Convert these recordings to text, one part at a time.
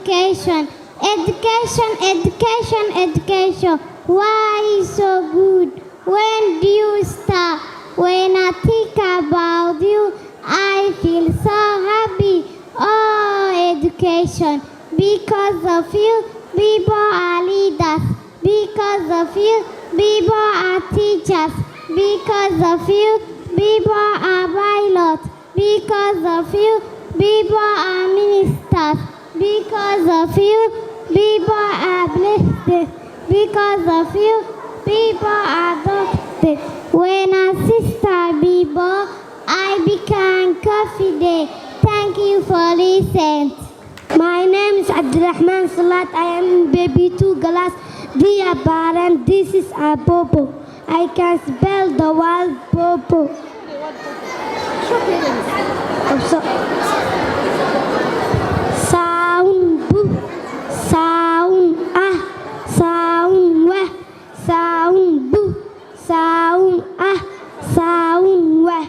education. Education, education, education. Why is so good? When do you start? When I think about you, I feel so happy. Oh, education. Because of you, people are leaders. Because of you, people are teachers. Because of you, people are pilots. Because of you, people are ministers. Because of you, people are blessed. Because of you, people are doctors. When I sister people, I become confident. Thank you for listening. My name is Abdulrahman Salat. I am in baby 2 class. Dear parents, this is a popo. I can spell the word popo. Sound bu, sound ah, sound wah, sound bu, sound ah, sound wah.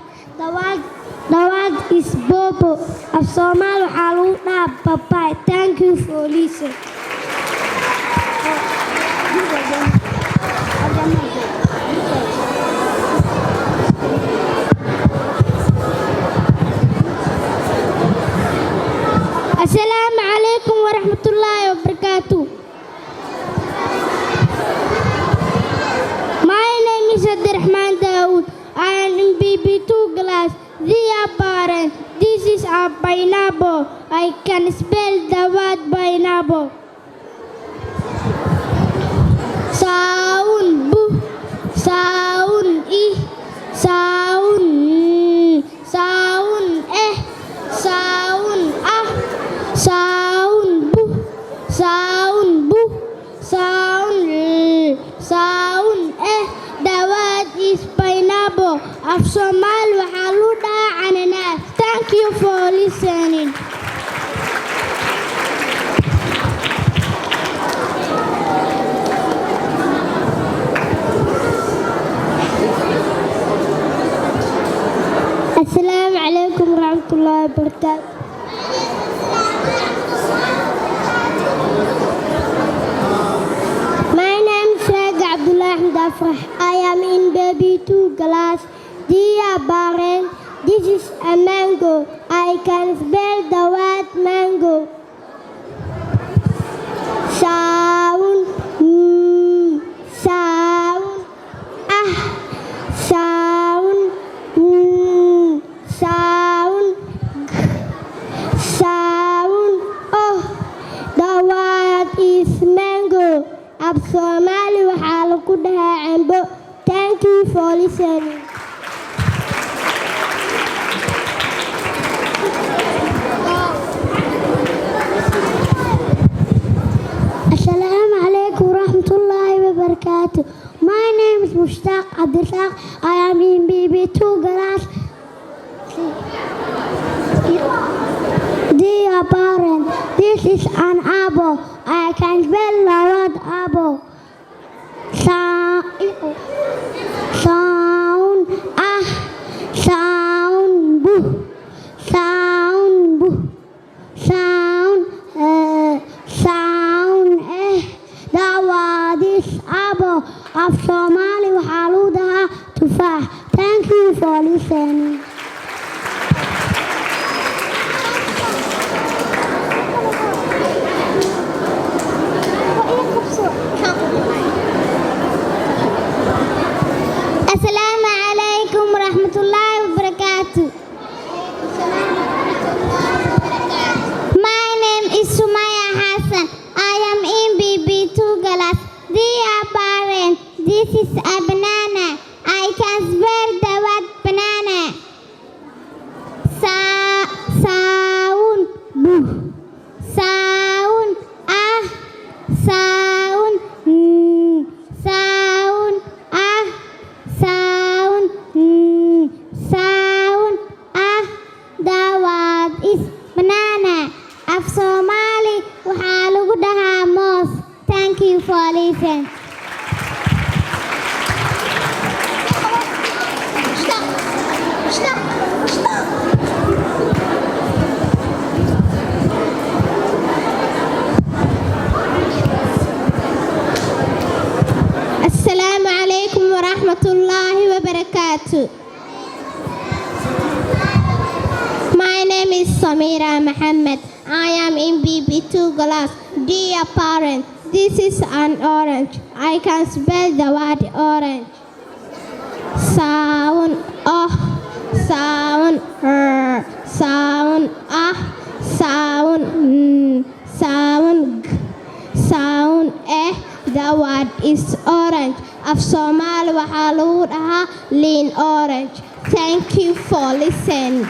The word is bobo. Of Somali waxaa lagu dhahaa babaay. Thank you for listening. Assalamu alaikum wa rahmatullahi wa barakatuh. My name is Abdurrahman Dawood. I am in BB2 class. Dear parents, this is a pineapple. I can spell the word pineapple. Sound bu, sound I, sound sound sound ah, sound bu, sound bu, sound sound The word is pineapple. Of Somali waxaa lagu dhahaa cananaas. Thank you for listening. Assalamu alaikum warahmatullahi wabarakatuh. My name is Sheikh Abdullah Ahmed Afrah. I am in baby 2 class. Dear parents, this is a mango. I can spell the word mango. Sound, sound, ah, sound, sound, sound. Oh, the word is mango. Of Somali waxaa lagu dhahaa cambo. Thank you for listening. Assalamu alaikum warahmatullahi wabarakatuh. My name is Mushtaq Abdullah. I am in BB2 class. Dear parents, this is an apple. I can spell the word apple. Sound ah, sound bu, sound bu, sound sound The word is apple. Of Somali waxaa lagu dhahaa tufaax. Thank you for listening. Assalamu alaikum warahmatullahi wabarakatuh. My name is Sumaya Hassan. I am in BB2 class. Dear parents, this is a banana. I can spell the word banana. warahmatullahi wabarakatuh. My name is Samira Mohammed. I am in BB2 class. Dear parents, this is an orange. I can spell the word orange. Sound sound sound sound sound sound the word is orange. Af Somali waxaa lagu dhahaa liin orange. Thank you for listening.